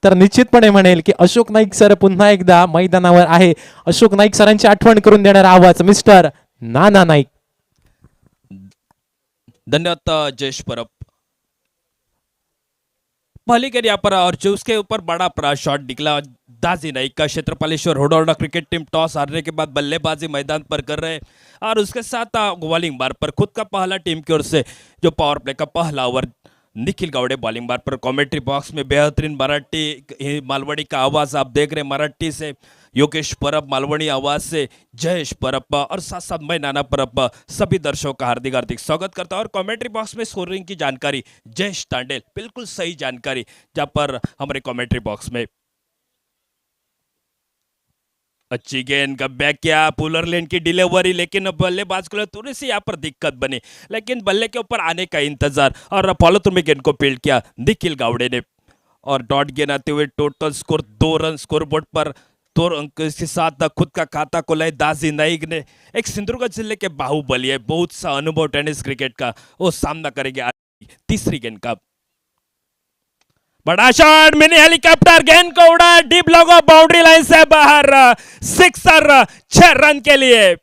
तर निश्चितपणे म्हणेल की अशोक नाईक सर पुन्हा एकदा मैदानावर आहे. अशोक नाईक सरांची आठवण करून देणारा आवाज मिस्टर नाना नाईक. धन्यवाद जयेश परब। पहली गेंद यहाँ पर और जो उसके ऊपर बड़ा शॉट निकला दाजी नाइक का। क्षेत्रपालेश्वर होडोरडा क्रिकेट टीम टॉस हारने के बाद बल्लेबाजी मैदान पर कर रहे और उसके साथ बॉलिंग बार पर खुद का पहला टीम की ओर से जो पावर प्ले का पहला ओवर निखिल गावड़े बॉलिंग बार पर। कमेंट्री बॉक्स में बेहतरीन मराठी मालवणी का आवाज आप देख रहे हैं। मराठी से योगेश परब, मालवणी आवाज से जयेश परब और साथ साथ मैं नाना परब सभी दर्शकों का हार्दिक हार्दिक स्वागत करता हूं। और कमेंट्री बॉक्स में स्कोरिंग की जानकारी जयेश तांडेल, बिल्कुल सही जानकारी जहां पर हमारे कमेंट्री बॉक्स में। अच्छी गेंद का बैक किया, पुलर लेन की डिलीवरी, लेकिन बल्लेबाज को थोड़ी सी यहाँ पर दिक्कत बनी, लेकिन बल्ले के ऊपर आने का इंतजार और फॉलो थ्रू में गेंद को फील्ड किया निखिल गावड़े ने। और डॉट गेंद आते हुए total score 2 run score board पर। 2 अंक के साथ खुद का खाता खोला दाजी नाइक ने। एक सिंधुदुर्ग जिले के बाहुबली है, बहुत सा अनुभव टेनिस क्रिकेट का, वो सामना करेंगे तीसरी गेंद का। बड़ा शॉट, मिनी हेलीकॉप्टर, गेंद को उड़ा डीप लॉग बाउंड्री लाइन से बाहर, सिक्सर 6 रन के लिए।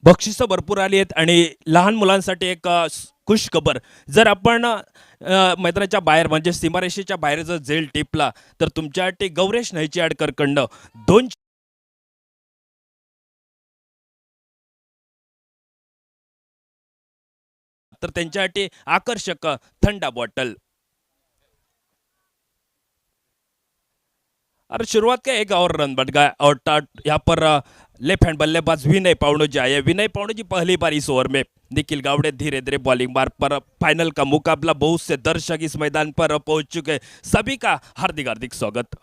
बक्षिसं भरपूर आली आहेत आणि लहान मुलांसाठी एक खुश खबर, जर आपण मैदानाच्या बाहेर म्हणजे सीमारेषेच्या बाहेर जर झेल टिपला तर तुमच्यासाठी गौरेश नयचीआडकर कडनं 2 तर त्यांच्यासाठी आकर्षक थंडा बॉटल। और शुरुआत का एक और रन बन गया और यहाँ पर लेफ्ट हैंड बल्लेबाज विनय पावणो जी आए। विनय पावणो जी पहली बार इस ओवर में। निखिल गावड़े धीरे धीरे बॉलिंग बार पर। फाइनल का मुकाबला, बहुत से दर्शक इस मैदान पर पहुंच चुके, सभी का हार्दिक हार्दिक स्वागत।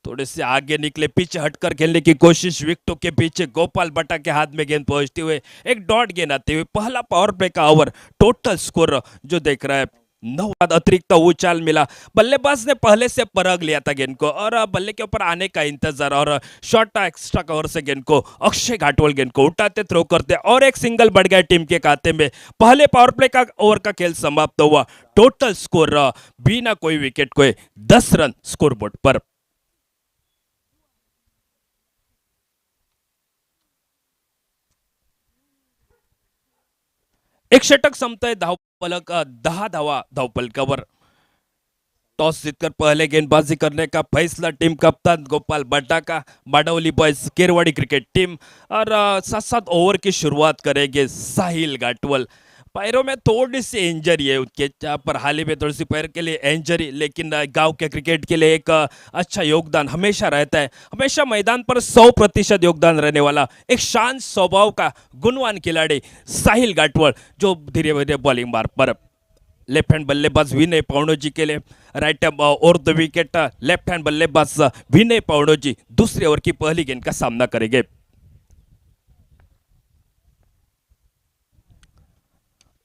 थोड़े से आगे निकले, पीछे हटकर खेलने की कोशिश, विकेटों के पीछे गोपाल बटा के हाथ में गेंद पहुंचते हुए एक डॉट गेंद आते हुए पहला पावर प्ले का ओवर। टोटल स्कोर जो देख रहा है 9 बाद अतिरिक्त उछाल मिला। बल्लेबाज ने पहले से परख लिया था गेंद को और बल्ले के ऊपर आने का इंतजार और शॉर्ट एक्स्ट्रा कवर से गेंद को अक्षय घाटवल गेंद को उठाते थ्रो करते और एक सिंगल बढ़ गया टीम के खाते में। पहले पावर प्ले का ओवर का खेल समाप्त हुआ। टोटल स्कोर बिना कोई विकेट को 10 रन स्कोरबोर्ड पर। एक षटक संपतंय, धावफलक 10 धावा धावफलकावर। टॉस जीतकर पहले गेंदबाजी करने का फैसला टीम कप्तान गोपाल बट्टा का। बाडौली बॉयज केरवाड़ी क्रिकेट टीम और साथ साथ ओवर की शुरुआत करेंगे साहिल घाटवल। पैरों में थोड़ी सी इंजरी है उनके, जहाँ पर हाल ही में थोड़ी सी पैर के लिए इंजरी, लेकिन गांव के क्रिकेट के लिए एक अच्छा योगदान हमेशा रहता है। हमेशा मैदान पर 100% योगदान रहने वाला एक शांत स्वभाव का गुणवान खिलाड़ी साहिल घाटवल, जो धीरे धीरे बॉलिंग बार पर। लेफ्ट हैंड बल्लेबाज विनय पावणो जी के लिए राइट और द विकेट लेफ्ट हैंड बल्लेबाज विनय पावणो जी दूसरे ओवर की पहली गेंद का सामना करेंगे।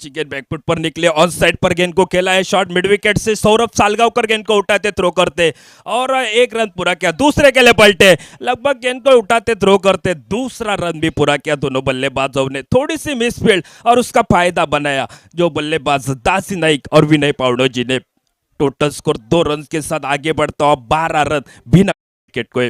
गेंद बैकफुट पर निकले, ऑन साइड पर गेंद को खेला है, शॉट मिड विकेट से सौरभ सालगांवकर गेंद को उठाते थ्रो करते और 1 रन पूरा किया। दूसरे के लिए पलटे, लगभग गेंद को उठाते थ्रो करते, दूसरा रन भी पूरा किया दोनों बल्लेबाजों ने। थोड़ी सी मिसफील्ड और उसका फायदा बनाया जो बल्लेबाज दासी नाइक और विनय पावणो जी ने। टोटल स्कोर 2 रन के साथ आगे बढ़ता हुआ 12 रन बिना विकेट को।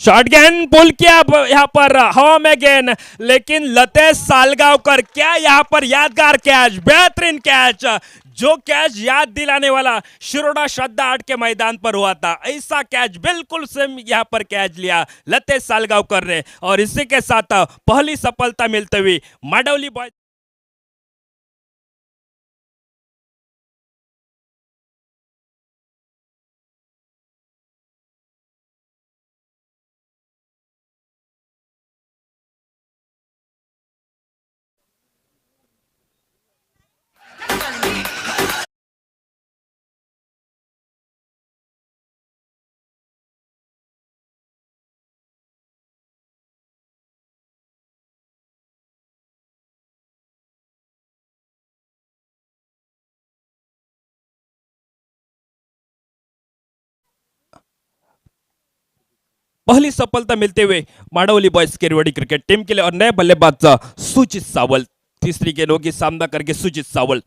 शॉर्ट गेंद पुल किया यहाँ पर हवा में गेंद, लेकिन लतेश सालगांवकर, क्या यहाँ पर यादगार कैच, बेहतरीन कैच, जो कैच याद दिलाने वाला शिरोडा श्रद्धा आर्ट के मैदान पर हुआ था, ऐसा कैच बिल्कुल सेम यहाँ पर कैच लिया लतेश सालगांवकर ने। और इसी के साथ पहली सफलता मिलते हुई माडौली बॉयज पहली सफलता मिलते हुए मांडवली बॉयज केरवड़ी क्रिकेट टीम के लिए और नए बल्लेबाज सुजीत सावल तीसरी गेंदों की सामना करके सुजीत सावल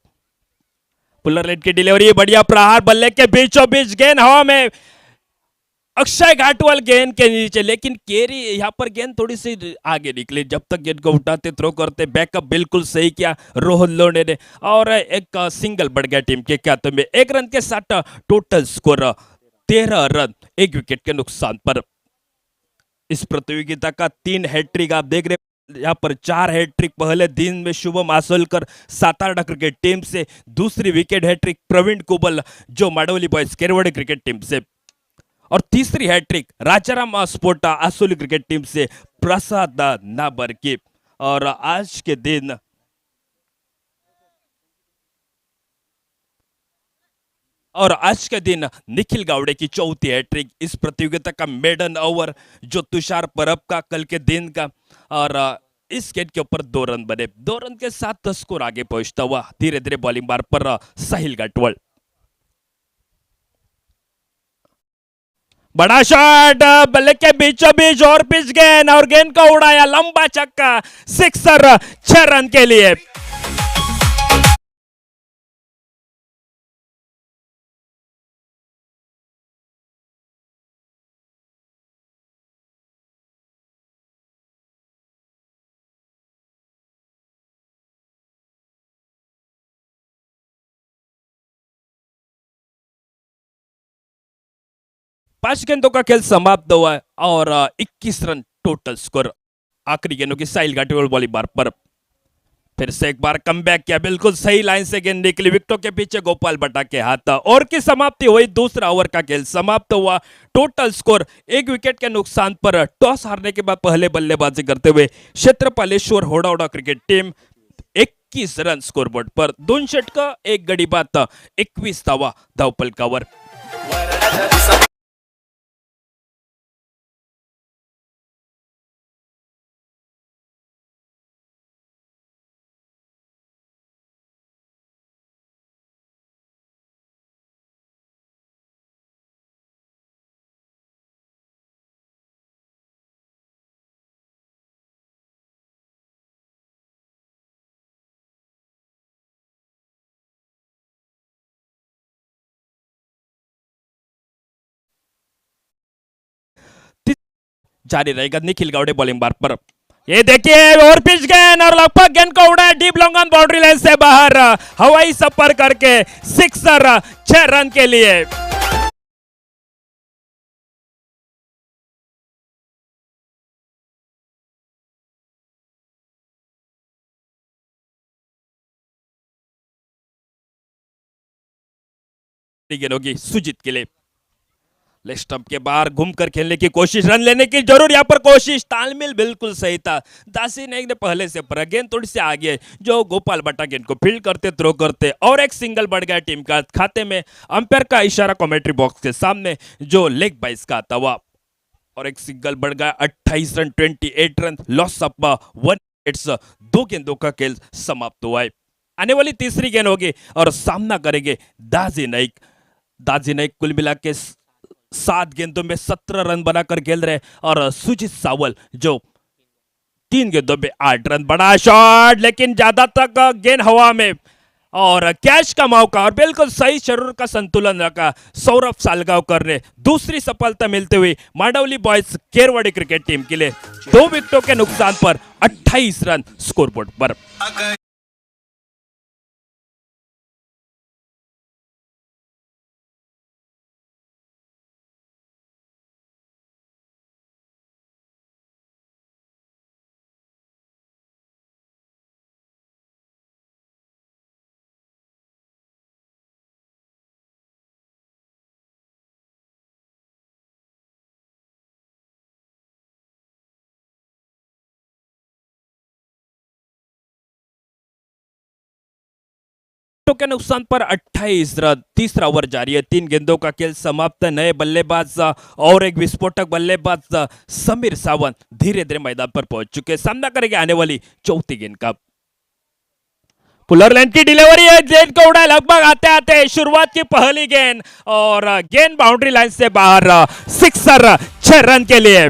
पुलर लेट की डिलीवरी बढ़िया प्रहार बल्ले के बीचों बीच गेंद हवा में अक्षय घाटवाल गेंद के नीचे लेकिन केरी यहाँ पर गेंद थोड़ी सी आगे निकली जब तक गेंद को उठाते थ्रो करते बैकअप बिल्कुल सही किया रोहन लोने ने और एक सिंगल बढ़ गया टीम के खाते में 1 रन के साथ टोटल स्कोर 13 रन 1 विकेट के नुकसान पर। इस प्रतियोगिता का 3 हैट्रिक आप देख रहे यहाँ पर 4 हैट्रिक पहले दिन में शुभम आसोलकर सातारा क्रिकेट टीम से, दूसरी विकेट हैट्रिक प्रवीण कुबल जो मांडवली बॉयज केरवड़ी क्रिकेट टीम से, और तीसरी hat trick Rajaram स्पोर्टा Asoli cricket team से प्रसाद नाबर की। और आज के दिन निखिल गावड़े की चौथी हैट्रिक, इस प्रतियोगिता का मेडन ओवर जो तुषार परब का कल के दिन का, और इस गेंद के ऊपर 2 रन बने, 2 रन के साथ स्कोर आगे पहुंचता हुआ धीरे धीरे बॉलिंग बार पर साहिल गाटवल बड़ा शॉट बल्ले के बीचों बीच और पिच गेंद और गेंद को उड़ाया लंबा छक्का, सिक्सर 6 रन के लिए। पांच गेंदों का खेल समाप्त हुआ है और 21 रन टोटल स्कोर। आखिरी गेंदों की साहिल गाटवल बॉलिंग बार पर फिर से एक बार कमबैक किया, बिल्कुल सही लाइन से गेंद निकली विकेटों के पीछे गोपाल भट्टा के हाथ और की समाप्ति हुई। दूसरा ओवर का खेल समाप्त हुआ, टोटल स्कोर 1 विकेट के नुकसान पर। टॉस हारने के बाद पहले बल्लेबाजी करते हुए क्षेत्रपालेश्वर होडावड़ा क्रिकेट टीम 21 रन स्कोरबोर्ड पर, 2 षटक 1 गडी बाद 21 धावफलकावर। जारी रहेगा निखिल गावड़े बॉलिंग बार पर। ये देखिए और पिच गेंद और लगभग गेंद को उड़ाया deep long on boundary line से बाहर, हवाई सफर करके सिक्सर 6 रन के लिए। गेंद होगी सुजीत के लिए, लेग स्टंप के बाहर घूमकर खेलने की कोशिश, रन लेने की जरूर यहाँ पर कोशिश, तालमेल बिल्कुल सही था। दासी नाइक ने पहले से पर गेंद थोड़ी सी आगे जो गोपाल भट्टा गेंद को फील्ड करते थ्रो करते और एक सिंगल बढ़ गया टीम का खाते में। अंपायर का इशारा कमेंट्री बॉक्स के सामने जो लेग बाइस का आता हुआ और एक सिंगल बढ़ गया 28 run 28 run loss of 1 wickets. 2 गेंदों का खेल समाप्त हुआ है। आने वाली तीसरी गेंद होगी और सामना करेंगे दाजी नाइक। दाजी नाइक कुल मिला के 7 गेंदों में 17 रन बनाकर खेल रहे और सुजीत सावल जो 3 गेंदों में 8 रन। बड़ा शॉट लेकिन ज्यादा तक गेंद हवा में और कैच का मौका और बिल्कुल सही शरीर का संतुलन रखा सौरभ सालगांवकर ने। दूसरी सफलता मिलते हुए मांडवली बॉयज केरवड़ी क्रिकेट टीम के लिए 2 विकेटों के नुकसान पर 28 रन स्कोरबोर्ड पर। के नुकसान पर 28 रन। तीसरा ओवर जारी है, 3 गेंदों का खेल समाप्त। नए बल्लेबाज और एक विस्फोटक बल्लेबाज समीर सावंत धीरे धीरे मैदान पर पहुंच चुके, सामना करेंगे आने वाली चौथी गेंद का। पुलर लाइन की डिलीवरी है, गेंद को उड़ाए लगभग आते आते शुरुआत की पहली गेंद और गेंद बाउंड्री लाइन से बाहर, सिक्सर 6 रन के लिए।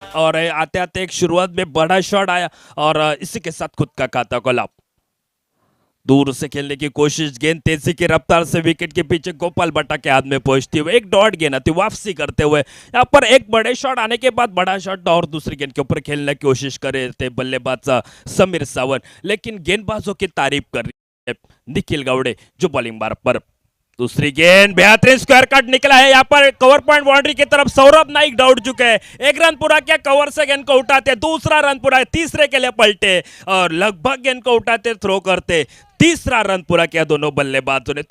और आते आते एक शुरुआत में बड़ा शॉट आया और इसी के साथ खुद का खाता खोला। दूर से खेलने की कोशिश, गेंद तेजी की रफ्तार से विकेट के पीछे गोपाल भट्टा के हाथ में पहुंचती हुई एक डॉट गेंद आती वापसी करते हुए यहाँ पर एक बड़े शॉट आने के बाद बड़ा शॉट और दूसरी गेंद के ऊपर खेलने की कोशिश कर रहे थे बल्लेबाज समीर सावंत, लेकिन गेंदबाजों की तारीफ कर रही है निखिल गावड़े जो बॉलिंग बार पर। दूसरी गेंद बेहतरीन स्क्वायर कट निकला है, यहाँ पर कवर पॉइंट बाउंड्री की तरफ सौरभ नाइक दौड़ चुके हैं। एक रन पूरा किया, कवर से गेंद को उठाते, दूसरा रन पूरा, तीसरे के लिए पलटे और लगभग गेंद को उठाते थ्रो करते, तीसरा रन पूरा किया दोनों बल्लेबाजों ने।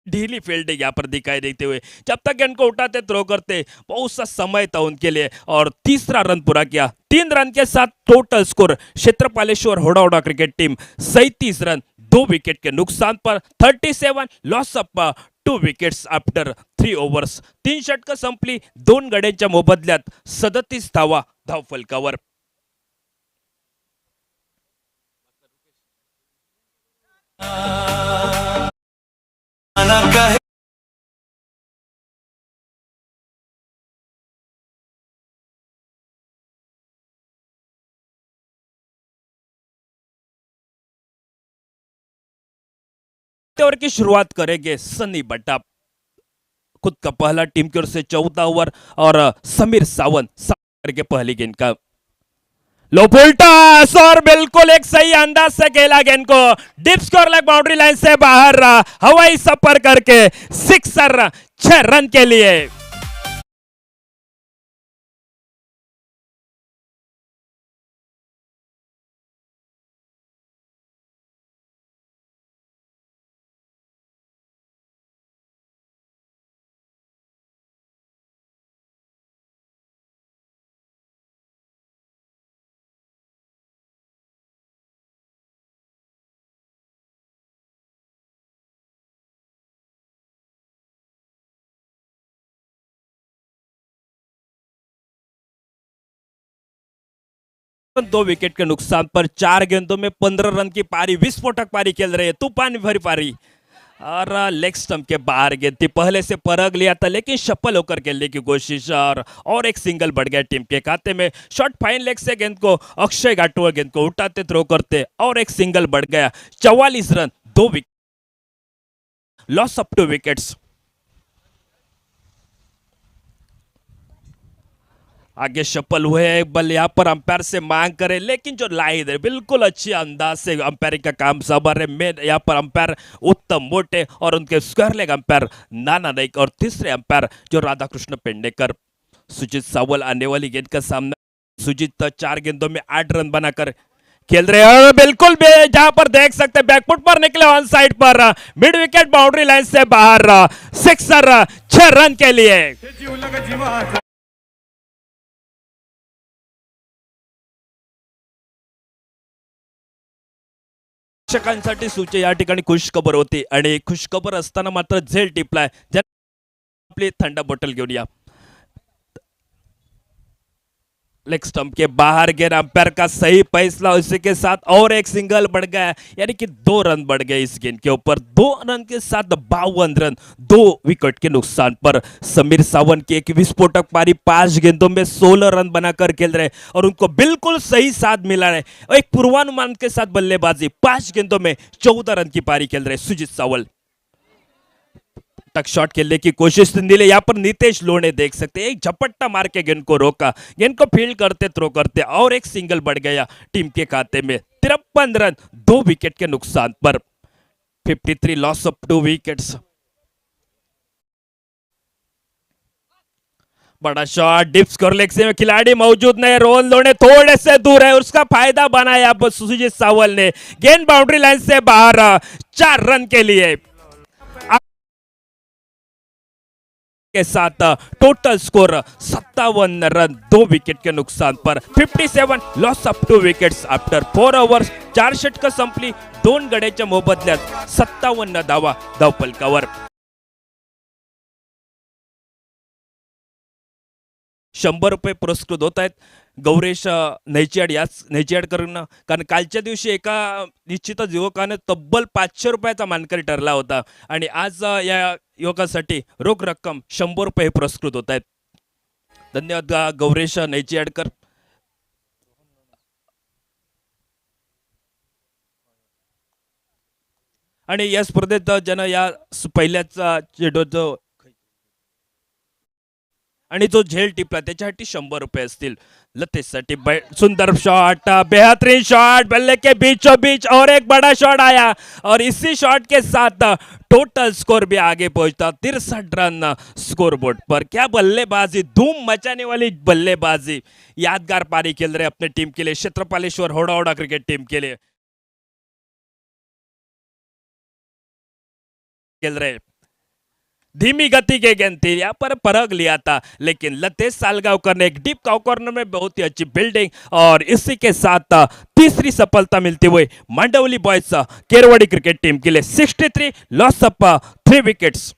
ढीली फील्डिंग यहाँ पर दिखाई देते हुए जब तक गेंद को उठाते थ्रो करते बहुत सा समय था उनके लिए और तीसरा रन पूरा किया। 3 रन के साथ total score Kshetrapaleshwar Hoda cricket team 37 run 2 wicket के नुकसान पर 37 loss of 2 wickets after 3 overs. 3 षटकं संपली, 2 गड्यांच्या मोबदल्यात 37 धावा धावफलकावर। ओवर की शुरुआत करेंगे सनी बट्टा। खुद का पहला टीम की ओर से 14 ओवर और समीर सावंत करके पहली गेंद का लो उल्टा और बिल्कुल एक सही अंदाज से खेला गेंद को deep square leg boundary line से बाहर हवाई सफर करके सिक्सर 6 रन के लिए। दो विकेट के नुकसान पर 4 गेंदों में 15 रन की पारी, विस्फोटक पारी खेल रहे हैं, तूफान भरी पारी और लेग स्टंप के बाहर गेंद थी, पहले से परग लिया था लेकिन सफल होकर खेलने की कोशिश और एक सिंगल बढ़ गया टीम के खाते में। शॉट फाइन लेग से गेंद को अक्षय घाटुआ गेंद को उठाते थ्रो करते और एक सिंगल बढ़ गया। 44 run 2 wicket loss of 2 wickets. आगे सफल हुए एक बल यहाँ पर अंपायर से मांग करे लेकिन जो लाइन है बिल्कुल अच्छी अंदाज से अंपायरिंग का काम सबर है। मैं यहाँ पर अंपायर उत्तम मोटे और उनके स्क्वायर लेग अंपायर नाना नाइक और तीसरे अंपायर जो राधाकृष्ण पेडनेकर। सुजीत सावल आने वाली गेंद का सामना, सुजीत 4 गेंदों में 8 रन बनाकर खेल रहे हैं और बिल्कुल जहां पर देख सकते बैकफुट पर निकले ऑन साइड पर मिड विकेट बाउंड्री लाइन से बाहर सिक्सर 6 रन के लिए। प्रेक्षकांसाठी सूचे या ठिकाणी खुश खबर होती आणि खुश खबर असताना मात्र झेल टिपलाय। आपली थंड बॉटल घेऊन या। लेग स्टंप के बाहर गेंद, अंपायर का सही फैसला, उसी के साथ और एक सिंगल बढ़ गया यानी कि 2 रन बढ़ गए इस गेंद के ऊपर। 2 रन के साथ 52 रन 2 विकेट के नुकसान पर समीर सावंत की एक विस्फोटक पारी, 5 गेंदों में 16 रन बनाकर खेल रहे और उनको बिल्कुल सही साथ मिला है। एक पूर्वानुमान के साथ बल्लेबाजी, 5 गेंदों में 14 रन की पारी खेल रहे सुजीत सावल। तक शॉट खेलने की कोशिश दिले, यहाँ पर नितेश लोणे देख सकते हैं एक झपट्टा मार के गेंद को रोका, गेंद को फील्ड करते थ्रो करते और एक सिंगल बढ़ गया टीम के खाते में। 53 रन 2 विकेट के नुकसान पर 53 लॉस ऑफ 2 विकेट्स। बड़ा शॉट डीप स्कोर लेग से खिलाड़ी मौजूद नहीं, रोहन लोणे थोड़े से दूर है, उसका फायदा बनाया सुजीत सावल ने। गेंद बाउंड्री लाइन से बाहर 4 रन के लिए के साथ टोटल स्कोर 57 रन 2 विकेट के नुकसान पर 57 loss of 2 wickets after 4 overs. 4 षटकं संपली, 2 गड्यांच्या मोबदल्यात 57 धावा धावफलकावर। 100 रुपये पुरस्कृत होत आहेत गौरेश नैचियाड याच नैचियाडकरांना, कारण कालच्या दिवशी एका निश्चितच युवकानं तब्बल 500 रुपयाचा मानकरी ठरला होता आणि आज या युवकासाठी रोख रक्कम 100 रुपये पुरस्कृत होत आहेत. धन्यवाद गौरेश नैचियाडकर. आणि या स्पर्धेत ज्यानं या पहिल्याच जो आणि जो झेल टिपला त्याच्यासाठी 100 रुपये असतील. लतेशसाठी सुंदर शॉट, बेहतरीन शॉट, बल्ले के बीचों बीच और एक बड़ा शॉट आया और इसी शॉट के साथ टोटल स्कोर भी आगे पहुंचता 63 रन स्कोर बोर्ड पर. क्या बल्लेबाजी, धूम मचाने वाली बल्लेबाजी. यादगार पारी खेल रहे अपने टीम के लिए, क्षेत्रपालेश्वर होड़ा क्रिकेट टीम के लिए खेल रहे. धीमी गति के गेंद थी, यहाँ पर परख लिया था, लेकिन लतेश सालगांवकर ने एक डीप कॉर्नर में बहुत ही अच्छी बिल्डिंग और इसी के साथ तीसरी सफलता मिलती हुई मांडवली बॉयज केरवाड़ी क्रिकेट टीम के लिए. 63 लॉस ऑफ 3 विकेट्स.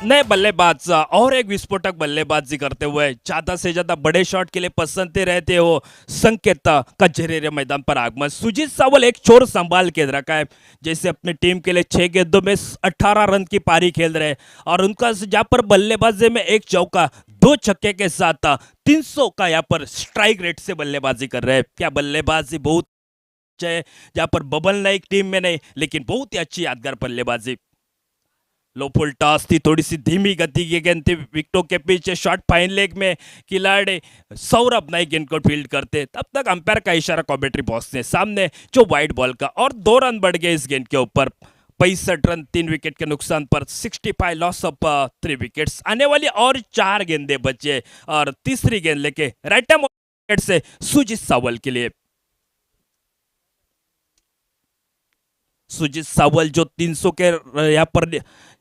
नए बल्लेबाज और एक विस्फोटक बल्लेबाजी करते हुए ज्यादा से ज्यादा बड़े शॉट के लिए पसंदते रहते हो संकेत का जहरीरे मैदान पर आगमन. सुजीत सावल एक छोर संभाल के रखा है, जैसे अपनी टीम के लिए 6 गेंदों में 18 रन की पारी खेल रहे हैं और उनका जहाँ पर बल्लेबाजी में एक चौका 2 छक्के के साथ 300 का यहाँ पर स्ट्राइक रेट से बल्लेबाजी कर रहे हैं. क्या बल्लेबाजी बहुत है, जहाँ पर बबल नाइक टीम में नहीं लेकिन बहुत ही अच्छी यादगार बल्लेबाजी. लो फुल टॉस थी, थोड़ी सी धीमी गति की गेंद थी, विकेटों के पीछे शॉट फाइन लेग में खिलाड़ी सौरभ नाइक गेंद को फील्ड करते, तब तक अंपायर का इशारा कमेंट्री बॉक्स ने सामने जो वाइड बॉल का और 2 रन बढ़ गए इस गेंद के ऊपर. 65 रन 3 विकेट के नुकसान पर 65 लॉस ऑफ 3 विकेट्स. आने वाली और 4 गेंदे बचे और तीसरी गेंद लेके राइट हैंड विकेट से सुजीत सावल के लिए. सुजीत सावल जो 300 के यहाँ पर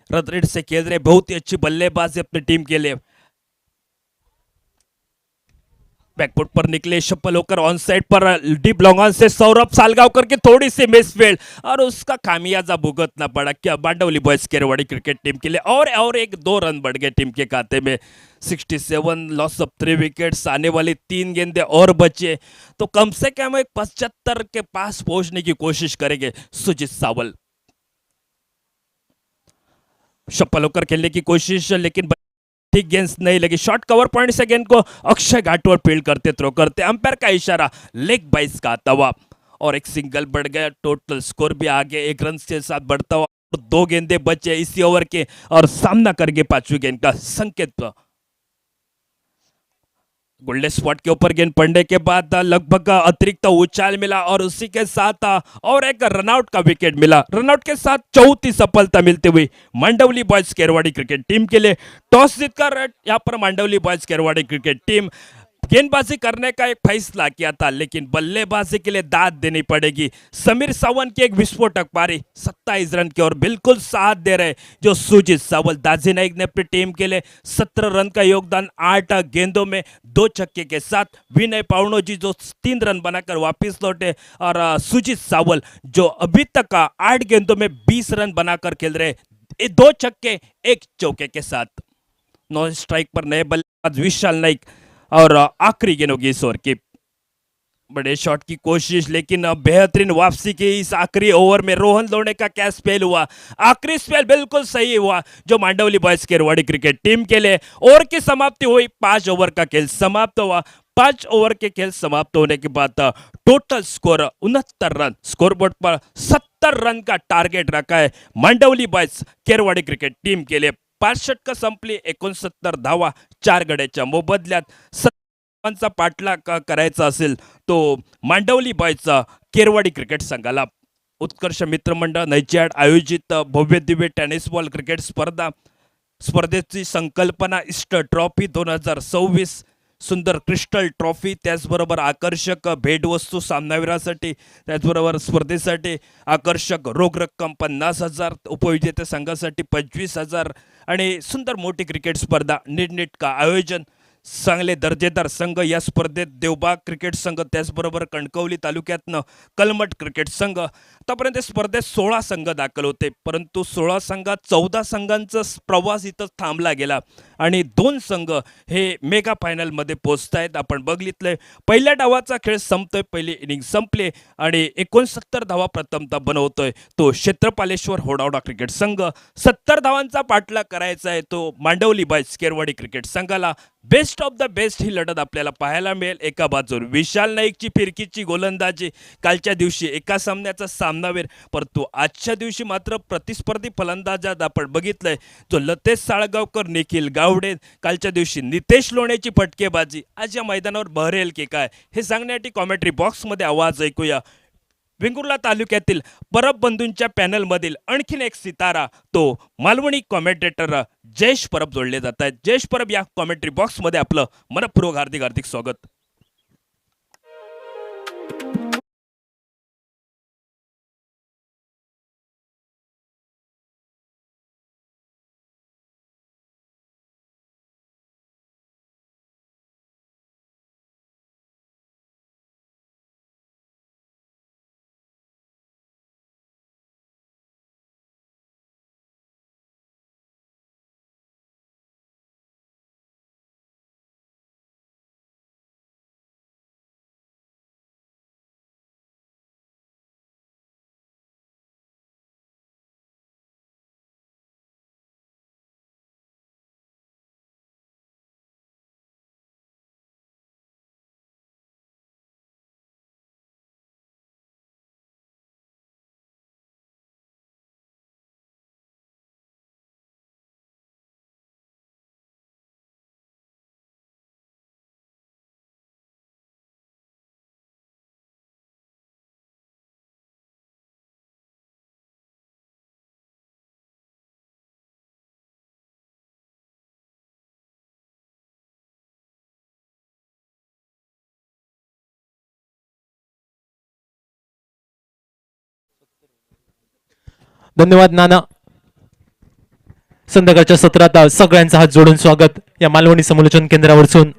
रन रेट से खेल रहे, बहुत ही अच्छी बल्लेबाजी अपनी टीम के लिए. बैकफुट पर निकले शफल होकर ऑन साइड पर डीप लॉन्ग ऑन से सौरभ सालगांवकर की थोड़ी सी मिसफील्ड और उसका खामियाजा भुगतना पड़ा क्या मांडवली बॉयज केरवाड़ी क्रिकेट टीम के लिए. और एक 2 रन बढ़ गए टीम के खाते में. 67 लॉस ऑफ 3 विकेट्स. आने वाली 3 गेंदे और बचे तो कम से कम एक 75 के पास पहुंचने की कोशिश करेंगे सुजीत सावल. शफल होकर खेलने की कोशिश, लेकिन ठीक गेंद नहीं लगी. शॉर्ट कवर पॉइंट से गेंद को अक्षय घाटोर फील्ड करते थ्रो करते. अंपायर का इशारा लेग बाइस का आता हुआ और एक सिंगल बढ़ गया. टोटल स्कोर भी आगे 1 रन के साथ बढ़ता हुआ. 2 गेंदे बचे इसी ओवर के और सामना करके 5वीं गेंद का संकेत. गोल्डन स्पॉट के ऊपर गेंद पड़ने के बाद लगभग अतिरिक्त उछाल मिला और उसी के साथ और एक रनआउट का विकेट मिला. रनआउट के साथ चौथी सफलता मिलती हुई मांडवली बॉयज केरवाड़ी क्रिकेट टीम के लिए. टॉस जीतकर यहाँ पर मांडवली बॉयज केरवाड़ी क्रिकेट टीम गेंदबाजी करने का एक फैसला किया था, लेकिन बल्लेबाजी के लिए दाद देनी पड़ेगी. समीर सावंत की एक विस्फोटक पारी 27 रन की और बिल्कुल साथ दे रहे जो सुजीत सावल. दाजी नाइक ने अपनी टीम के लिए 17 रन का योगदान 8 गेंदों में 2 छक्के के साथ. विनय पावनोजी जो 3 रन बनाकर वापस लौटे और सुजीत सावल जो अभी तक 8 गेंदों में 20 रन बनाकर खेल रहे 2 छक्के 1 चौके के साथ. 9 स्ट्राइक पर नए बल्लेबाज विशाल नाइक और आखिरी गेंद होगी इस ओवर की. बड़े शॉट की कोशिश, लेकिन बेहतरीन वापसी की इस आखिरी ओवर में रोहन लोणे का क्या स्पेल हुआ. आखिरी स्पेल बिल्कुल सही हुआ जो मांडवली बॉयज केरवाड़ी क्रिकेट टीम के लिए. ओवर की समाप्ति हुई, 5 ओवर का खेल समाप्त हुआ. 5 ओवर के खेल समाप्त होने के बाद टोटल स्कोर 69 रन. स्कोरबोर्ड पर 70 रन का टारगेट रखा है मांडवली बॉयज केरवाड़ी क्रिकेट टीम के लिए. 5 षटकं संपली, 69 धावा 4 गड्याच्या मोबदल्यात. 70 पाठलाग करायचा असेल तो मांडवली बॉयजचा केरवाडी क्रिकेट संघाला. उत्कर्ष मित्रमंडळ नैचियाड आयोजित भव्य दिव्य टेनिस बॉल क्रिकेट स्पर्धेची संकल्पना इस्ट ट्रॉफी 2026 सुंदर क्रिस्टल ट्रॉफी, त्याचबरोबर आकर्षक भेटवस्तू सामनावीरासाठी, त्याचबरोबर स्पर्धेसाठी आकर्षक रोख रक्कम 50,000, उपविजेत्या संघासाठी 25,000 आणि सुंदर मोठी क्रिकेट स्पर्धा, नीटनेटका आयोजन, चांगले दर्जेदार संघ या स्पर्धेत देवबाग क्रिकेट संघ, त्याचबरोबर कणकवली तालुक्यातनं कलमट क्रिकेट संघ. आतापर्यंत स्पर्धेत 16 संघ दाखल होते, परंतु 16 संघात 14 संघांचा प्रवास इथं थांबला गेला आणि 2 संघ हे मेगा फायनलमध्ये पोहोचत आहेत. आपण बघितलंय पहिल्या डावाचा खेळ संपतोय, पहिली इनिंग संपली आणि 69 धावा प्रथमतः बनवतोय तो क्षेत्रपालेश्वर होडावडा क्रिकेट संघ. 70 धावांचा पाठलाग करायचा आहे तो मांडवली बॉयज केरवाडी क्रिकेट संघाला. बेस्ट ऑफ द बेस्ट ही लढत आपल्याला पाहायला मिळेल. एका बाजूवर विशाल नाईकची फिरकीची गोलंदाजी, कालच्या दिवशी एका सामन्याचा सामनावीर, परंतु आजच्या दिवशी मात्र प्रतिस्पर्धी फलंदाजात आपण बघितलंय जो लतेश साळगावकर, निखिल गावडे, कालच्या दिवशी नितेश लोणेची फटकेबाजी. आज या मैदानावर बहरेल की काय हे सांगण्यासाठी कॉमेंट्री बॉक्समध्ये आवाज ऐकूया. वेंगुर्ला तालुक्यातील परब बंधूंच्या पॅनलमधील आणखीन एक सितारा तो मालवणी कॉमेंटेटर जयेश परब जोडले जात आहेत. जयेश परब या कॉमेंट्री बॉक्समध्ये आपलं मनपूर्वक हार्दिक हार्दिक स्वागत. धन्यवाद नाना. संध्याकाळच्या सत्रात सगळ्यांचा हात जोडून स्वागत या मालवणी समालोचन केंद्रावरसून.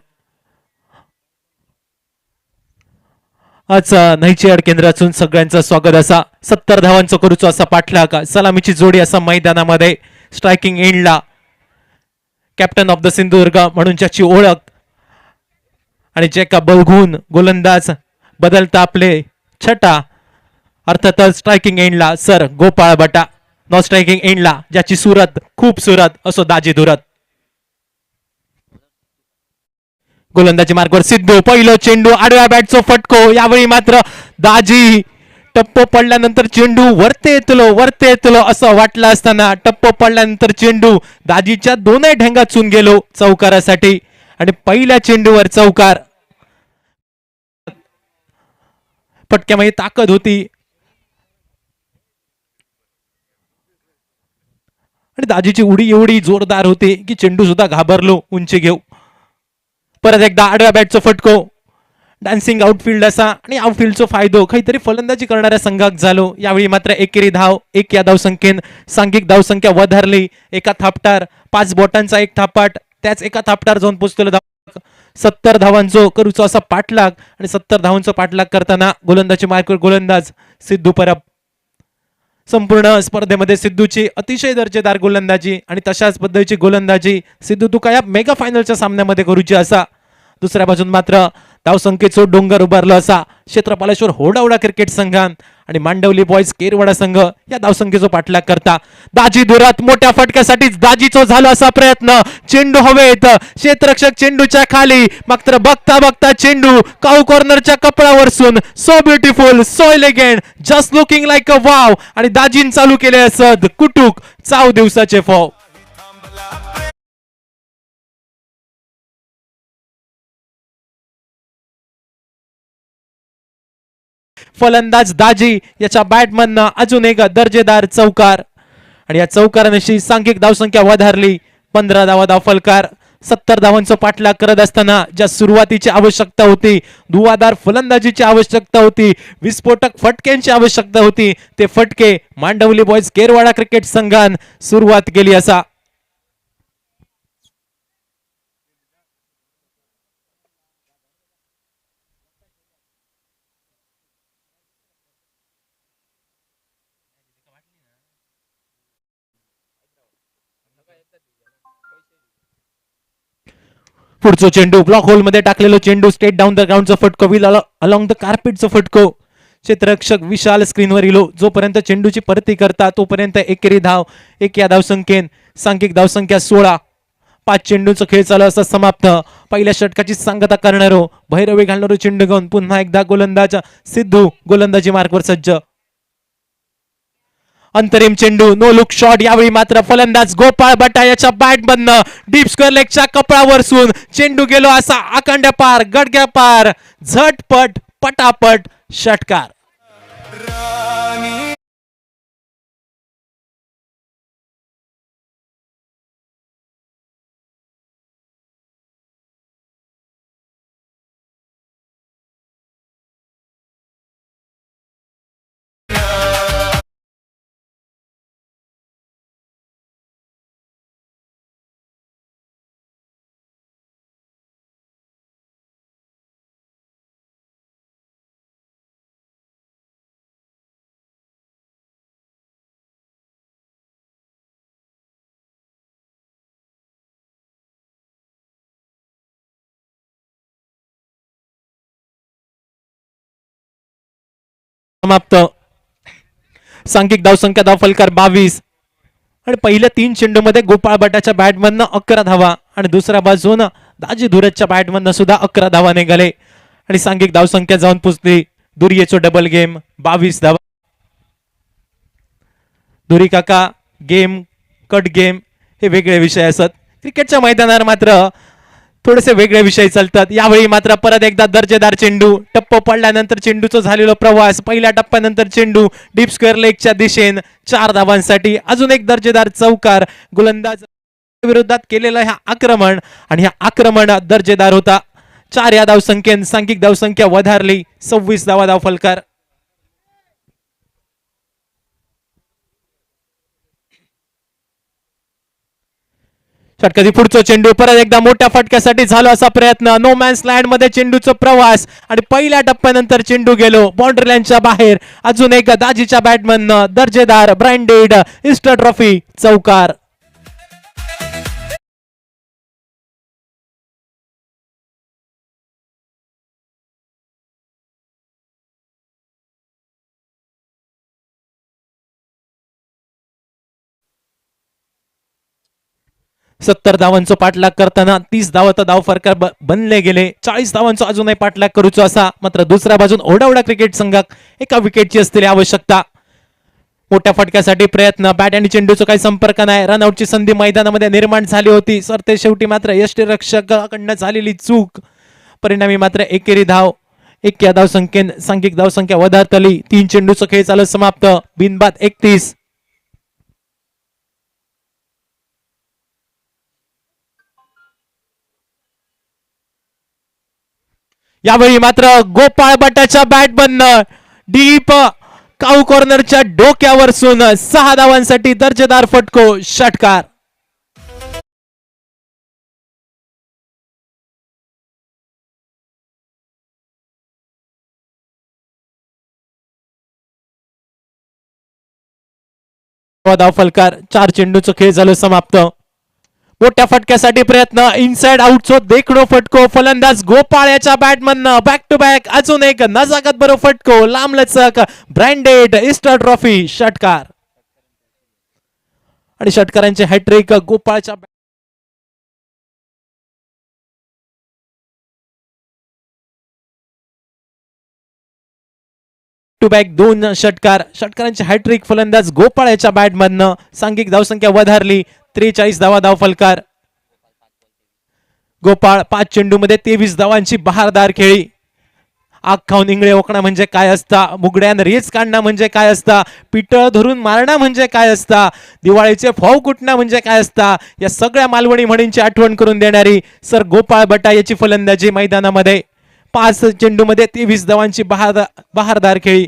आज नैचेड केंद्रातून सगळ्यांचं स्वागत. असा 70 धावांचा करूचो असा पाठलाग, सलामीची जोडी असा मैदानामध्ये. स्ट्रायकिंग एंडला कॅप्टन ऑफ द सिंधुदुर्ग म्हणून ज्याची ओळख आणि जे का बघून गोलंदाज बदलता आपले छटा, अर्थातच स्ट्रायकिंग एंडला सर गोपाळ बटा. नॉन स्ट्रायकिंग एंडला ज्याची सुरत खूप सुरत असो दाजी धुरत. गोलंदाजी मार्गवर सिद्धू, पहिलं चेंडू, आडव्या बॅटचा फटको. यावेळी मात्र दाजी टप्प पडल्यानंतर चेंडू वरते येतलो असं वाटलं असताना टप्प पडल्यानंतर चेंडू दाजीच्या दोनही ढेंगात चून गेलो चौकारासाठी आणि पहिल्या चेंडूवर चौकार. फटक्यामध्ये ताकद होती आणि दाजीची उडी एवढी जोरदार होती की चेंडू सुद्धा घाबरलो उंची घेऊ. परत एकदा आडव्या बॅटचा फटको, डान्सिंग आउटफील्ड असा आणि आउटफील्डचा फायदो काहीतरी फलंदाजी करणाऱ्या संघाक झालो. यावेळी मात्र एकेरी धाव, एक या धावसंख्येन सांघिक धावसंख्या वधारली. एका थापटार 5 बोटांचा एक थापाट, त्याच एका थापटार जाऊन पोहोचलेला धाव. 70 धावांचो करूचो असा पाठलाग आणि 70 धावांचा पाठलाग करताना गोलंदाजी मार्कवर गोलंदाज सिद्धू परब. संपूर्ण स्पर्धेमध्ये सिद्धूची अतिशय दर्जेदार गोलंदाजी आणि तशाच पद्धतीची गोलंदाजी सिद्धू तुका या मेगा फायनलच्या सामन्यामध्ये करूची असा. दुसऱ्या बाजून मात्र धावसंख्येचो डोंगर उभारलो असा क्षेत्रपालेश्वर होडावडा क्रिकेट संघान आणि मांडवली बॉयज केरवाडा संघ या धावसंख्येचो पाठलाग करता. दाजी दुरात मोठ्या फटक्यासाठी दाजीचो झाला असा प्रयत्न. चेंडू हवेत, क्षेत्ररक्षक चेंडूच्या खाली, मात्र बघता बघता चेंडू काऊ कॉर्नरच्या कपडावरसून so beautiful, so elegant, just looking like a wow आणि दाजीन चालू केले असत कुटुक चाव दिवसाचे फॉ. फलंदाज दाजी याच्या बॅटमधनं अजून एक दर्जेदार चौकार आणि या चौकारानिशी सांघिक धावसंख्या वधारली. 15 धावा धावफलकार 70 धावांचा पाठलाग करत असताना ज्या सुरुवातीची आवश्यकता होती, धुवाधार फलंदाजीची आवश्यकता होती, विस्फोटक फटक्यांची आवश्यकता होती, ते फटके मांडवली बॉयज केरवाडा क्रिकेट संघान सुरुवात केली असा. पुढचं चेंडू ब्लॉक होल मध्ये टाकलेलं चेंडू स्टेट डाऊन द ग्राउंडचं फटको विल अलॉंग द कार्पेटचं फटको. क्षेत्ररक्षक विशाल स्क्रीनवर इलो. जोपर्यंत चेंडूची परती करता तोपर्यंत एकेरी धाव एक या धावसंख्येन सांघिक धावसंख्या 16. 5 चेंडूंचा खेळ चालू असता समाप्त. पहिल्या षटकाची सांगता करणारो भैरवी घालणारो चेंडू घेऊन पुन्हा एकदा गोलंदाज सिद्धू गोलंदाजी मार्कवर सज्ज. अंतरिम चेंडू नो लुक शॉट. यावेळी मात्र फलंदाज गोपाळ बटा याच्या बॅट मधनं डीप स्क्वेअर लेगच्या कपडावरसून चेंडू गेलो असा आखंड्या पार गडग्या पार झटपट पटापट षटकार. समाप्त. सांघिक धावसंख्या धावफलकार 22 आणि पहिल्या 3 चेंडूमध्ये गोपाळ बटाच्या बॅटमधनं 11 धावा आणि दुसऱ्या बाजून दाजी धुरतच्या बॅटमधनं सुद्धा 11 धावा निघाले आणि सांघिक धावसंख्या जाऊन पोचली. दुरियेचो डबल गेम 22 धावा. दुरी काका गेम कट गेम हे वेगळे विषय असत. क्रिकेटच्या मैदानावर मात्र थोडेसे वेगळे विषय चालतात. यावेळी मात्र परत एकदा दर्जेदार चेंडू. टप्प पडल्यानंतर चेंडूचा झालेला प्रवास. पहिल्या टप्प्यानंतर चेंडू डीप स्क्वेअर लेगच्या दिशेन 4 धावांसाठी. अजून एक दर्जेदार चौकार. गोलंदाज विरोधात केलेलं ह्या आक्रमण आणि ह्या आक्रमण दर्जेदार होता. 4 या धावसंख्येन सांघिक धावसंख्या वधारली. 26 धावा धावफलकार. षटकाची पुढचा चेंडू परत एकदा मोठ्या फटक्यासाठी झाला असा प्रयत्न. नो मॅन्स लँड मध्ये चेंडूचा प्रवास आणि पहिल्या टप्प्यानंतर चेंडू गेलो बाउंड्री लाईनच्या बाहेर. अजून एक दाजीच्या बॅटमधनं दर्जेदार ब्रँडेड ईस्टर ट्रॉफी चौकार. सत्तर धावांचा पाठलाग करताना 30 धावाचा धाव फरकार बनले गेले. 40 धावांचा अजूनही पाठलाग करूचो असा. मात्र दुसऱ्या बाजून ओढावडा क्रिकेट संघाक एका विकेटची असलेली आवश्यकता. मोठ्या फटक्यासाठी प्रयत्न. बॅट आणि चेंडूचा काही संपर्क नाही. रनआउटची संधी मैदानामध्ये निर्माण झाली होती. सर ते शेवटी मात्र यष्टीरक्षकाकडनं झालेली चूक. परिणामी मात्र एकेरी धाव एक या धावसंख्येन सांघिक धावसंख्या वधारतली. 3 चेंडूचा खेळ चालू समाप्त. बिनबाद 31. यावेळी मात्र गोपाळ बटाच्या बॅट बंदन डीप काऊ कॉर्नरच्या डोक्यावरसून 6 धावांसाठी दर्जेदार फटको षटकार. धाव फलकार. 4 चेंडूचा खेळ झालो समाप्त. मोठ्या फटक्यासाठी प्रयत्न. इनसाइड आउटचो देखणो फटको. फलंदाज गोपाळ याच्या बॅटमधनं बॅक टू बॅक अजून एक नजाकत बरो फटको. लांबलचक ब्रँडेड ईस्टर ट्रॉफी षटकार आणि षटकारांचे हॅट्रिक गोपाळच्या टू बॅक 2 षटकार. षटकारांचे हॅट्रिक फलंदाज गोपाळ याच्या बॅटमधनं. सांघिक धावसंख्या वधारली. 43 धावा धाव फलकार. गोपाळ 5 चेंडूमध्ये 23 धावांची बहारदार खेळी. आग खाऊन इंगळे ओकणं म्हणजे काय असता, मुगड्यान रेच काढणं म्हणजे काय असता, पितळ धरून मारणं म्हणजे काय असता, दिवाळीचे फाव कुटणं म्हणजे काय असता, या सगळ्या मालवणी म्हणींची आठवण करून देणारी सर गोपाळ बटा याची फलंदाजी मैदानामध्ये. 5 चेंडूमध्ये 23 धावांची बहारदार खेळी.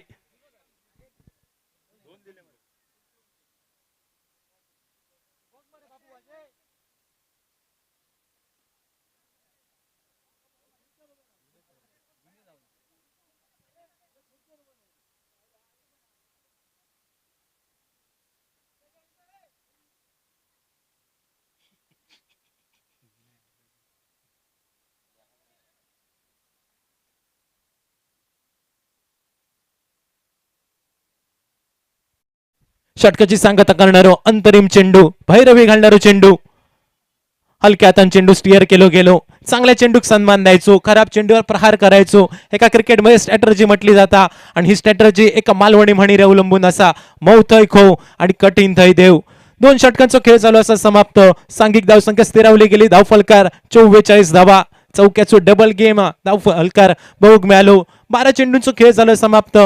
षटकाची सांगता करणारो अंतरिम चेंडू, भैरवी घालणारो चेंडू, हलक्या हातान चेंडू स्टिअर केलो गेलो. चांगल्या चेंडूक सन्मान द्यायचो, खराब चेंडूवर प्रहार करायचो. एका क्रिकेटमध्ये स्ट्रॅटर्जी म्हटली जाता आणि ही स्ट्रॅटर्जी एका मालवणी म्हणीर अवलंबून असा. मऊ थंय खो आणि कठीण थंय देव. 2 षटकांचा खेळ चालू असा समाप्त. सांघिक धावसंख्या स्थिरावली गेली. धावफलकार 44 धावा. चौक्याचो डबल गेम धावफलकार बघूक मिळालो. 12 चेंडूंचो खेळ झालो समाप्त.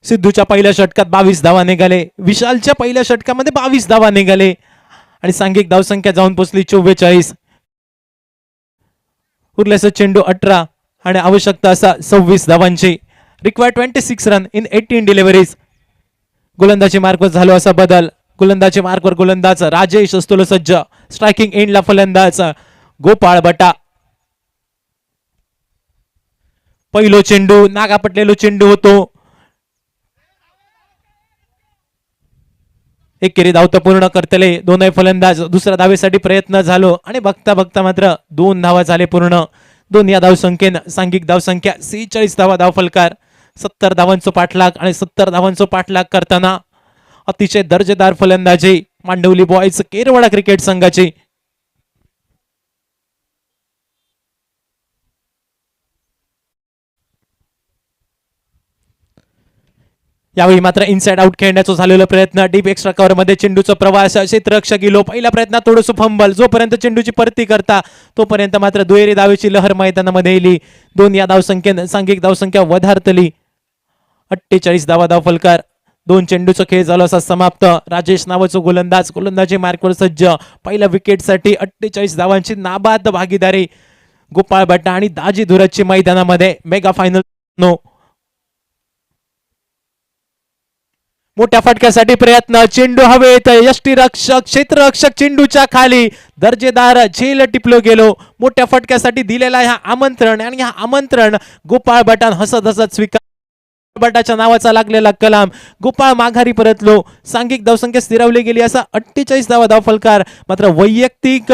सिद्धूच्या पहिल्या षटकात 22 धावा निघाले. विशालच्या पहिल्या षटकामध्ये 22 धावा निघाले आणि सांघिक धावसंख्या जाऊन पोचली 44. उरल्याचा चेंडू 18 आणि आवश्यकता असा 26 धावांची. Required 26 run in 18 deliveries. गोलंदाजी मार्कवर झालो असा बदल. गोलंदाजी मार्कवर गोलंदाज राजेश असतो सज्ज. स्ट्रायकिंग एंडला फलंदाज गोपाळ बटा. पहिलो चेंडू नागा पटलेलो चेंडू होतो. एकेरी धावता पूर्ण करतले दोनही फलंदाज. दुसऱ्या धावेसाठी प्रयत्न झालो आणि बघता बघता मात्र 2 धावा झाले पूर्ण. 2 या धावसंख्येनं सांघिक धावसंख्या 46 धावा. धावफलकार 70 धावांचो पाठलाग आणि 70 धावांचो पाठलाग करताना अतिशय दर्जेदार फलंदाजी मांडवली बॉयज केरवाडा क्रिकेट संघाची. यावेळी मात्र इनसाइड आउट खेळण्याचा झालेला प्रयत्न. डीप एक्स्ट्रा कव्हर मध्ये चेंडूचा प्रवास. क्षेत्ररक्षक गेलो. पहिल्या प्रयत्नात थोडंसं फंबल. जोपर्यंत चेंडूची परती करता तोपर्यंत मात्र दुहेरी धावेची लहर मैदानामध्ये येली. 2 या धावसंख्येनं सांघिक धावसंख्या वधारतली 48 धावा. धावफलकार 2 चेंडूचा खेळ झाला असा समाप्त. राजेश नावाचा गोलंदाज गोलंदाजी मार्कवर सज्ज. पहिल्या विकेटसाठी 48 धावांची नाबाद भागीदारी गोपाळ भट्टा आणि दाजी धुरतची मैदानामध्ये मेगा फायनल. नो मोठ्या फटक्यासाठी प्रयत्न. चेंडू हवेत. यष्टीरक्षक क्षेत्ररक्षक चेंडूच्या खाली. दर्जेदार झेल टिपलो गेलो. मोठ्या फटक्यासाठी दिलेला ह्या आमंत्रण आणि ह्या आमंत्रण गोपाळ बटान हसत हसत स्वीकार. बटाच्या नावाचा लागलेला कलाम. गोपाळ माघारी परतलो. सांघिक धावसंख्या स्थिरावली गेली असा 48 धावा. धावफलकार मात्र वैयक्तिक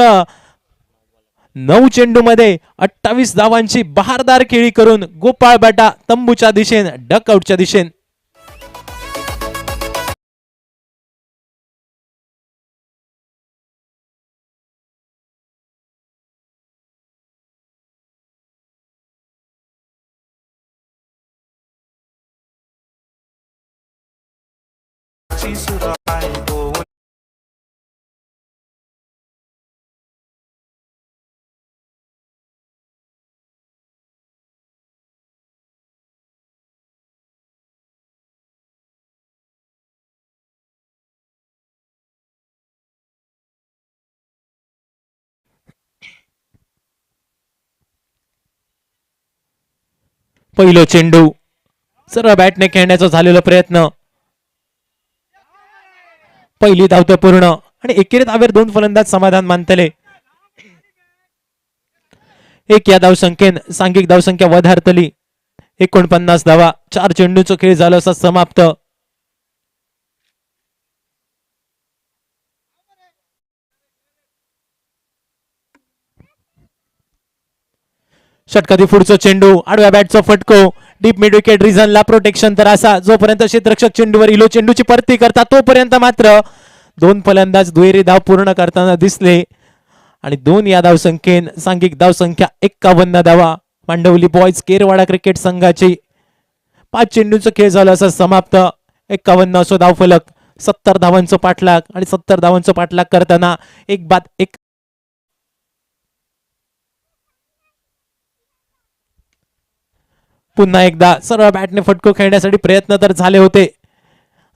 9 चेंडू मध्ये 28 धावांची बहारदार खेळी करून गोपाळ बटा तंबूच्या दिशेन डकआउटच्या दिशेन. पहिलो चेंडू सरळ बॅटने खेळण्याचा झालेला प्रयत्न. पहिली धावतं पूर्ण आणि एकेरी धावेर 2 फलंदाज समाधान मानतले. 1 या धावसंख्येन सांघिक धावसंख्या वधारतली 49 धावा. 4 चेंडूचा खेळ झाला असा समाप्त. षटकातील पुढचा चेंडू आडव्या बॅटचा फटको डीप मिड विकेट रिझनला प्रोटेक्शन तर असा जोपर्यंत क्षेत्ररक्षक चेंडूवर इलो चेंडूची परती करता तोपर्यंत मात्र दोन फलंदाज दुहेरी धाव पूर्ण करताना दिसले आणि दोन या धावसंख्येन सांघिक धावसंख्या 51 धावा मांडवली बॉयज केरवाडा क्रिकेट संघाची 5 चेंडूंचा खेळ झाला असा समाप्त 51 असो धावफलक 70 धावांचं पाठलाग आणि 70 धावांचं पाठलाग करताना एक बाद एक पुन्हा एकदा सर्व बॅटने फटको खेळण्यासाठी प्रयत्न तर झाले होते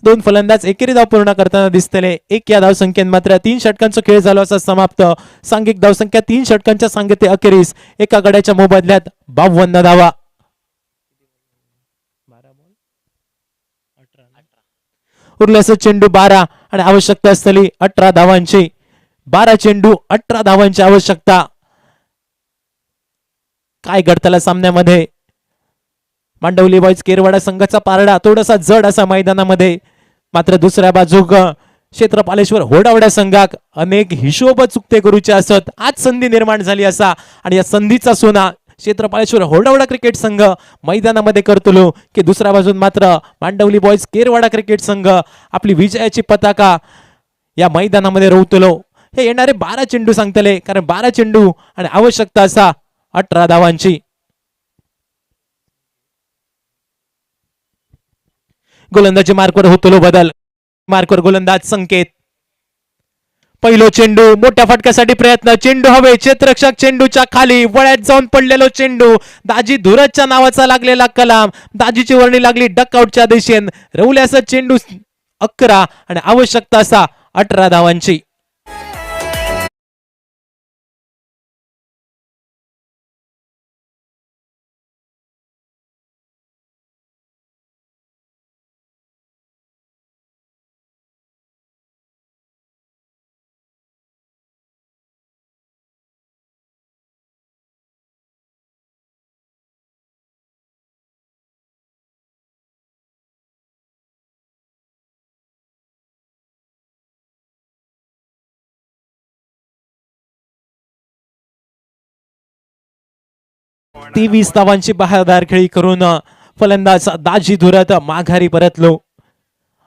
दोन फलंदाज एकेरी धाव पूर्ण करताना दिसतले एक या धावसंख्येत मात्र 3 षटकांचा खेळ झाला असा समाप्त सांघिक धावसंख्या 3 षटकांच्या सांगते अखेरीस एका गड्याच्या मोबदल्यात 52 धावा उरल्यास चेंडू 12 आणि आवश्यकता असलेली 18 धावांची 12 चेंडू 18 धावांची आवश्यकता काय घडताला सामन्यामध्ये मांडवली बॉयज केरवाडा संघाचा पारडा थोडासा जड असा मैदानामध्ये मात्र दुसऱ्या बाजूक क्षेत्रपालेश्वर होडावड्या संघाक अनेक हिशोब चुकते करूचे असत आज संधी निर्माण झाली असा आणि या संधीचा सोना क्षेत्रपालेश्वर होडावडा क्रिकेट संघ मैदानामध्ये करतलो की दुसऱ्या बाजून मात्र मांडवली बॉयज केरवाडा क्रिकेट संघ आपली विजयाची पताका या मैदानामध्ये रोवतलो हे येणारे 12 चेंडू सांगतले कारण 12 चेंडू आणि आवश्यकता असा 18 धावांची गोलंदाजी मार्कवर होतलो बदल मार्कवर गोलंदाज संकेत पहिलो चेंडू मोठ्या फटक्यासाठी प्रयत्न चेंडू हवे क्षेत्ररक्षक चेंडूच्या खाली वळ्यात जाऊन पडलेलो चेंडू दाजी धुरतच्या नावाचा लागलेला कलाम दाजीची वर्णी लागली डकआउटच्या दिशेने रवल्याचा चेंडू 11 आणि आवश्यकता असा 18 धावांची ती 20 धावांची बहारदार खेळी करून फलंदाज दाजी धुरत माघारी परतलो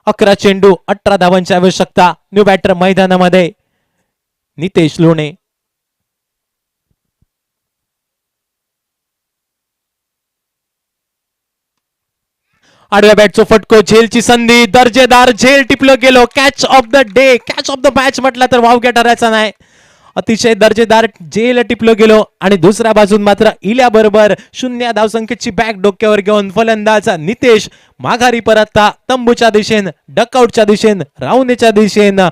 11 चेंडू 18 धावांची आवश्यकता न्यू बॅटर मैदानामध्ये नितेश लोणे आडव्या बॅटचा फटको झेलची संधी दर्जेदार झेल टिपलं गेलो catch of the day catch of the match म्हटलं तर वाव ठरायचा नाही अतिशय दर्जेदार झेल टिपलं गेलो आणि दुसऱ्या बाजून मात्र इल्याबरोबर 0 धावसंख्येची बॅग डोक्यावर घेऊन फलंदाज नितेश माघारी परतता तंबूच्या दिशेने डकआउटच्या दिशेने राऊंडच्या दिशेने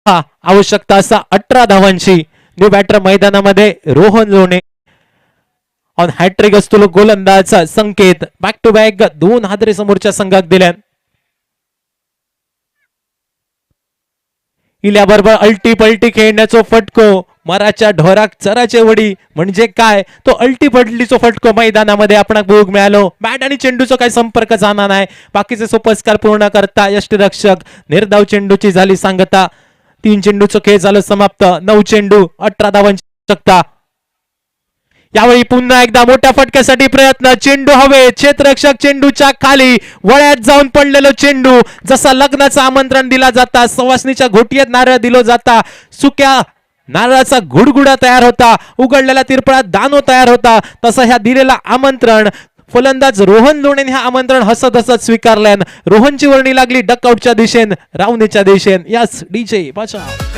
आवश्यकता असा 18 धावांची न्यू बॅटर मैदानामध्ये रोहन लोणे ऑन हॅट्रिक असतो गोलंदाज संकेत बॅक टू बॅक 2 हादरे समोरच्या संघात दिल्या इल्याबरोबर अल्टी पलटी खेळण्याचा फटको मराच्या ढोराक चराचे वडी म्हणजे काय तो अल्टी पलटीचा फटको मैदानामध्ये आपण बघूक मिळालो बॅट आणि चेंडूचा काही संपर्क झाला नाही बाकीचे सोपस्कार पूर्ण करता यष्टीरक्षक निर्धाव चेंडूची झाली सांगता 3 चेंडूचा खेळ झालं समाप्त 9 चेंडू 18 धावांची आवश्यकता यावेळी पुन्हा एकदा मोठ्या फटक्यासाठी प्रयत्न चेंडू हवे क्षेत्ररक्षक चेंडूच्या खाली वळ्यात जाऊन पडलेलो चेंडू जसा लग्नाचं आमंत्रण दिला जाता सवासणीच्या घोटीयात नारळ दिलो जाता सुक्या नारळाचा गुडगुडा तयार होता उघडलेल्या तिरपळात दानो तयार होता तसा ह्या दिलेला आमंत्रण फलंदाज रोहन लोणेने हा आमंत्रण हसत हसत स्वीकारल्यान रोहनची वर्णी लागली डकआउटच्या दिशेने राऊंडच्या दिशेने यास डीजे बचाव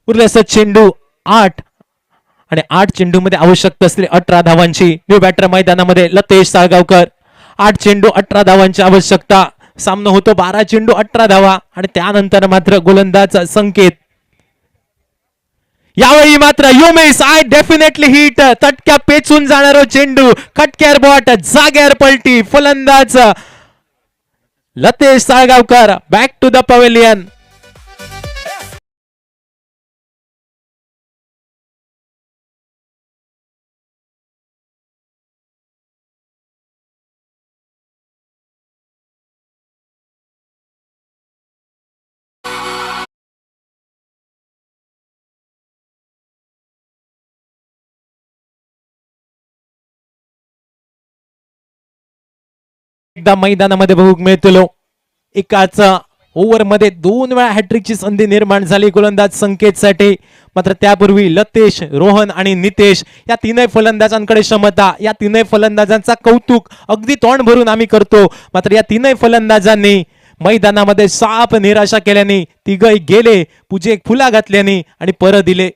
उरले असं चेंडू 8 आणि 8 चेंडू मध्ये आवश्यकता असलेली 18 धावांची न्यू बॅटर मैदानामध्ये लतेश साळगावकर. 8 चेंडू 18 धावांची आवश्यकता. सामना होतो 12 चेंडू 18 धावा आणि त्यानंतर मात्र गोलंदाज संकेत. यावेळी मात्र you miss I definitely hit. तटक्या पेचून जाणारा चेंडू खटक्यार बॉट जाग्यार पलटी. फलंदाज Latesh Salgaonkar back to the pavilion. एकदा मैदानामध्ये बघू मिळतो. एकाच ओव्हर मध्ये 2 वेळा हॅट्रिकची संधी निर्माण झाली गोलंदाज संकेतसाठी. मात्र त्यापूर्वी लतेश, रोहन आणि नितेश या तीनही फलंदाजांकडे क्षमता. या तीनही फलंदाजांचा कौतुक अगदी तोंड भरून आम्ही करतो. मात्र या तीनही फलंदाजांनी मैदानामध्ये साप निराशा केल्याने तिघही गेले. पूजे फुला घातल्याने आणि परत दिले.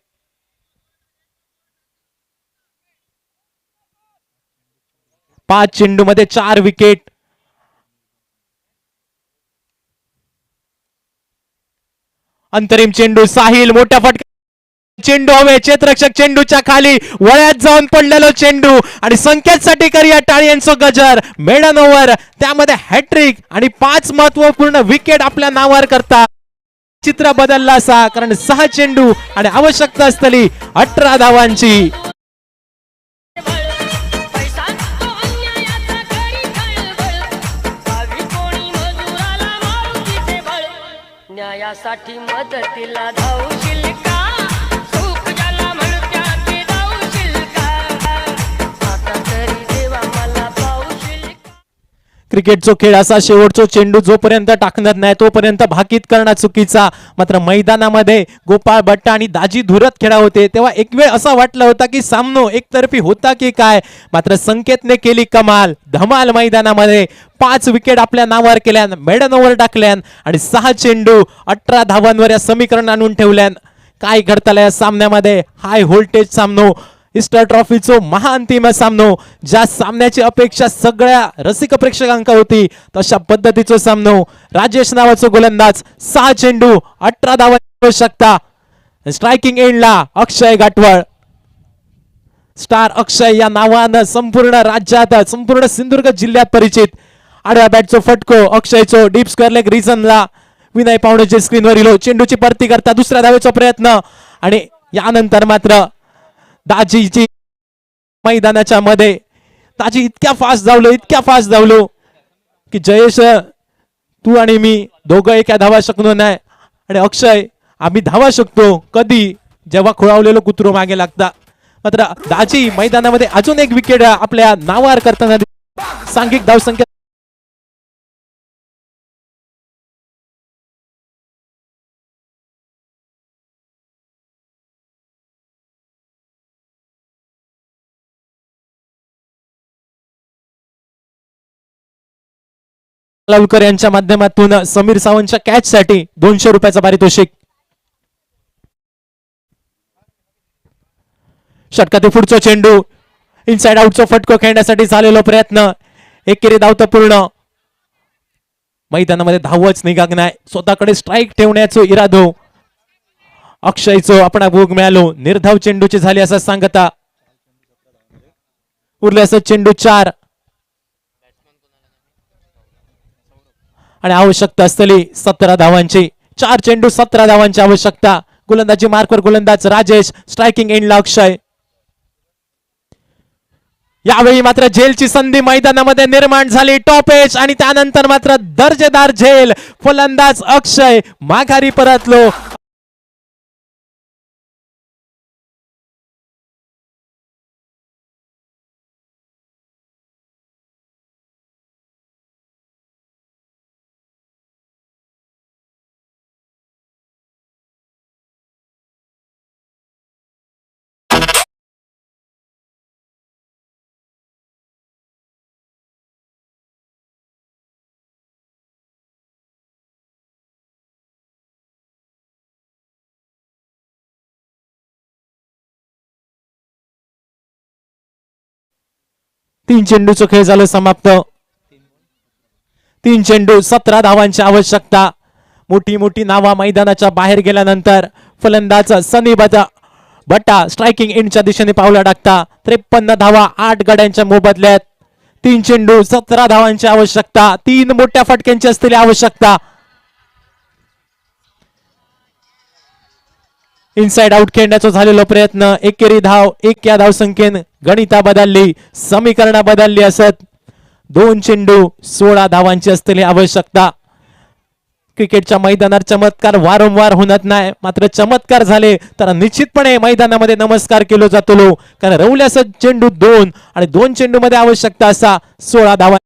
पाच चेंडू मध्ये 4 विकेट. अंतरिम चेंडू साहिल मोठ्या फटका. चेंडू हवे क्षेत्ररक्षक चेंडूच्या खाली वळ्यात जाऊन पडलेलो चेंडू आणि संकेतसाठी करूया टाळ्यांचं गजर. मेडन ओव्हर त्यामध्ये हॅट्रिक आणि 5 महत्वपूर्ण विकेट आपल्या नावावर करता. चित्र बदलला असा कारण 6 चेंडू आणि आवश्यकता असलेली 18 धावांची. न्यायासाठी मदतीला धावशील का? सुख ज्याला म्हणत्यात धावशील का? आता तरी देवा मला पावशील का? क्रिकेटचा खेळ असा शेवटचा चेंडू जोपर्यंत टाकणार नाही तोपर्यंत भाकीत करणं चुकीचा. मात्र मैदानामध्ये गोपाळ भट्ट आणि दाजी धुरत खेळा होते तेव्हा एक वेळ असा वाटला होता की सामनो एकतर्फी होता की काय. मात्र संकेतने केली कमाल धमाल. मैदानामध्ये 5 विकेट आपल्या नावावर केल्यान, मेडन ओव्हर टाकल्यान आणि 6 चेंडू 18 धावांवर या समीकरण आणून ठेवल्यान. काय घडताल या सामन्यामध्ये? हाय व्होल्टेज सामनो, ईस्टर ट्रॉफीचो महाअंतिम सामनो. ज्या सामन्याची अपेक्षा सगळ्या रसिक प्रेक्षकांका होती तशा पद्धतीचा सामनो. राजेश नावाचा गोलंदाज 6 चेंडू 18 धावांची आवश्यकता. स्ट्रायकिंग एंडला अक्षय गाठवळ. स्टार अक्षय या नावानं संपूर्ण राज्यात संपूर्ण सिंधुदुर्ग जिल्ह्यात परिचित. आडव्या बॅटचा फटको अक्षयचो डीप स्क्वेअर लेग रिजनला. विनय पावणेचे स्क्रीनवर इलो. चेंडूची परती करता दुसऱ्या धावेचा प्रयत्न आणि यानंतर मात्र दाजीची मैदानाच्या मध्ये. दाजी इतक्या फास्ट धावलो की जयेश तू आणि मी दोघं एका धावा शकलो नाही. आणि अक्षय आम्ही धावा शकतो कधी जेव्हा खुळावलेलो कुत्रो मागे लागता. मात्र दाजी मैदानामध्ये अजून एक विकेट आपल्या नावावर करताना सांघिक धावसंख्या लावकर यांच्या माध्यमातून समीर सावंतच्या कॅच साठी 200 रुपयाचा पारितोषिक. षटकातील पुढचा चेंडू इनसाइड आउटचा फटको खेळण्यासाठी झालेला प्रयत्न. एकेरी धावता पूर्ण. मैदानामध्ये धावच निघाग नाही. स्वतःकडे स्ट्राईक ठेवण्याचो इरादो अक्षयचो आपण भोग मिळालो. निर्धाव चेंडूची झाली असं सांगता. उरले असं चेंडू 4 आणि आवश्यकता असलेली 17 धावांची. 4 चेंडू 17 धावांची आवश्यकता. गोलंदाजी मार्कवर गोलंदाज राजेश. स्ट्रायकिंग एंडला अक्षय. यावेळी मात्र झेलची संधी मैदानामध्ये निर्माण झाली. टॉप एज आणि त्यानंतर मात्र दर्जेदार झेल. फलंदाज अक्षय माघारी परतलो. 3 चेंडूचा खेळ झालं समाप्त. 3 चेंडू 17 धावांची आवश्यकता. मोठी मोठी नावा मैदानाच्या बाहेर गेल्यानंतर फलंदाज सनी बट्टा स्ट्रायकिंग एंडच्या दिशेने पावला टाकता. 53 धावा 8 गड्यांच्या मोबदल्यात. 3 चेंडू 17 धावांची आवश्यकता. 3 मोठ्या फटक्यांची असलेली आवश्यकता. इनसाइड आउट खेळण्याचा झालेला प्रयत्न. एकेरी धाव 1 या धावसंख्येने गणिता बदलली, समीकरणा बदलली असत. 2 चेंडू 16 धावांची असलेली आवश्यकता. क्रिकेटच्या मैदानात चमत्कार वारंवार होत नाही, मात्र चमत्कार झाले तर निश्चितपणे मैदानामध्ये नमस्कार केला जातो. कारण रवल्यास चेंडू 2 आणि 2 चेंडू मध्ये आवश्यकता असा 16 धावा.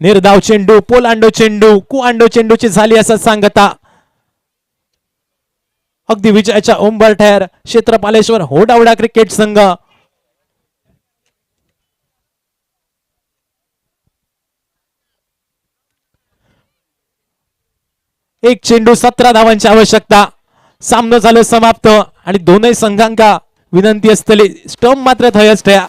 निर्धाव चेंडू, पोलांडो चेंडू, कुआंडो चेंडूची झाली असं सांगता. अगदी विजयाच्या उंबरठ्यावर क्षेत्रपालेश्वर होडावडा क्रिकेट संघ. एक चेंडू 17 धावांची आवश्यकता. सामना झालं समाप्त आणि दोनही संघांका विनंती असलेली स्टंप मात्र थयच ठेया.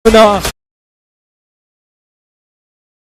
पुन्हा